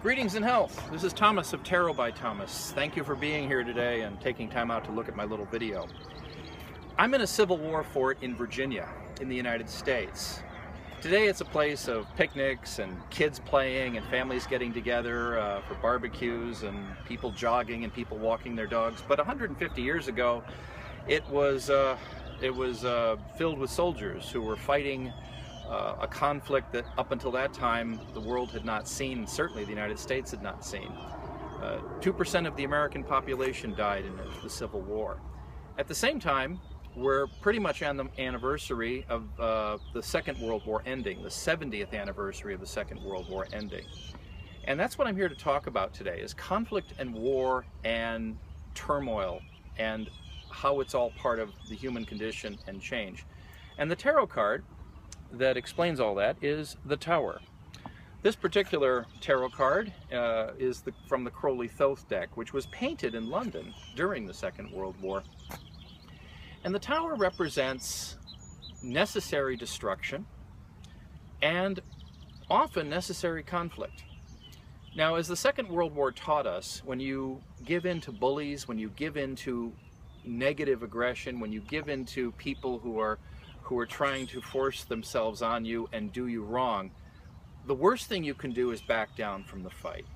Greetings and health. This is Thomas of Tarot by Thomas. Thank you for being here today and taking time out to look at my little video. I'm in a Civil War fort in Virginia in the United States. Today it's a place of picnics and kids playing and families getting together for barbecues and people jogging and people walking their dogs. But 150 years ago it was filled with soldiers who were fighting a conflict that up until that time the world had not seen, certainly the United States had not seen. 2% of the American population died in the Civil War. At the same time, we're pretty much on the anniversary of the Second World War ending, the 70th anniversary of the Second World War ending. And that's what I'm here to talk about today, is conflict and war and turmoil and how it's all part of the human condition and change. And the tarot card that explains all that is the Tower. This particular tarot card is from the Crowley Thoth deck, which was painted in London during the Second World War. And the Tower represents necessary destruction and often necessary conflict. Now, as the Second World War taught us, when you give in to bullies, when you give in to negative aggression, when you give in to people who are trying to force themselves on you and do you wrong, the worst thing you can do is back down from the fight.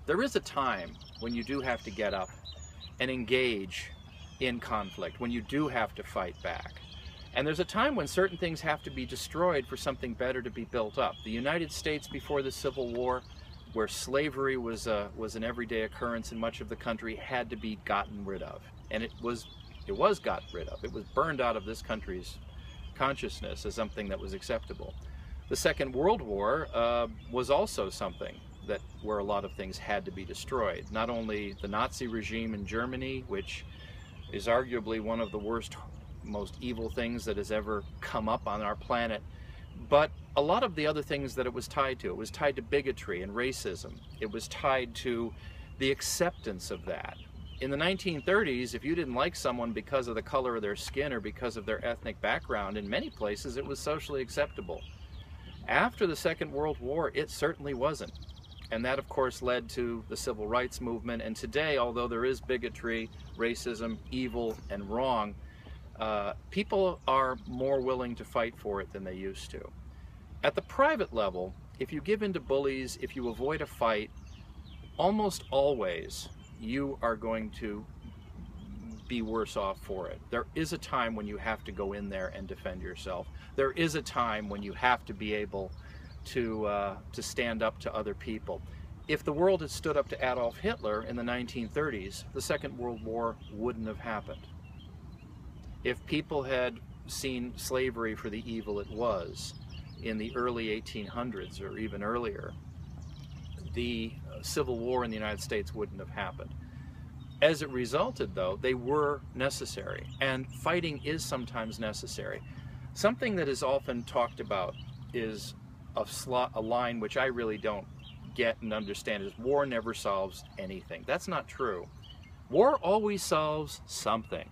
There is a time when you do have to get up and engage in conflict, when you do have to fight back. And there's a time when certain things have to be destroyed for something better to be built up. The United States before the Civil War, where slavery was an everyday occurrence in much of the country, had to be gotten rid of. And it was gotten rid of. It was burned out of this country's consciousness as something that was acceptable. The Second World War was also something where a lot of things had to be destroyed. Not only the Nazi regime in Germany, which is arguably one of the worst, most evil things that has ever come up on our planet, but a lot of the other things that it was tied to. It was tied to bigotry and racism. It was tied to the acceptance of that. In the 1930s, if you didn't like someone because of the color of their skin or because of their ethnic background, in many places it was socially acceptable. After the Second World War, it certainly wasn't. And that, of course, led to the Civil Rights Movement. And today, although there is bigotry, racism, evil, and wrong, people are more willing to fight for it than they used to. At the private level, if you give in to bullies, if you avoid a fight, almost always you are going to be worse off for it. There is a time when you have to go in there and defend yourself. There is a time when you have to be able to stand up to other people. If the world had stood up to Adolf Hitler in the 1930s, the Second World War wouldn't have happened. If people had seen slavery for the evil it was in the early 1800s or even earlier, the Civil War in the United States wouldn't have happened. As it resulted, though, they were necessary, and fighting is sometimes necessary. Something that is often talked about is a line which I really don't get and understand, is war never solves anything. That's not true. War always solves something.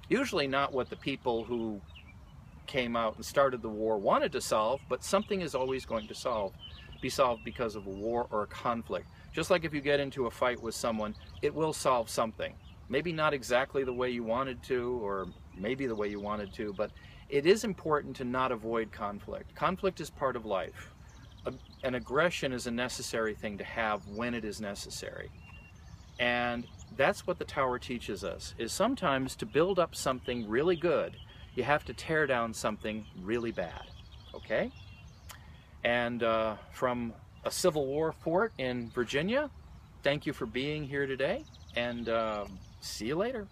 Usually not what the people who came out and started the war wanted to solve, but something is always going to be solved because of a war or a conflict. Just like if you get into a fight with someone, it will solve something. Maybe not exactly the way you wanted to, or maybe the way you wanted to, but it is important to not avoid conflict. Conflict is part of life. An aggression is a necessary thing to have when it is necessary. And that's what the Tower teaches us, is sometimes to build up something really good, you have to tear down something really bad, okay? And from a Civil War fort in Virginia, thank you for being here today, and see you later.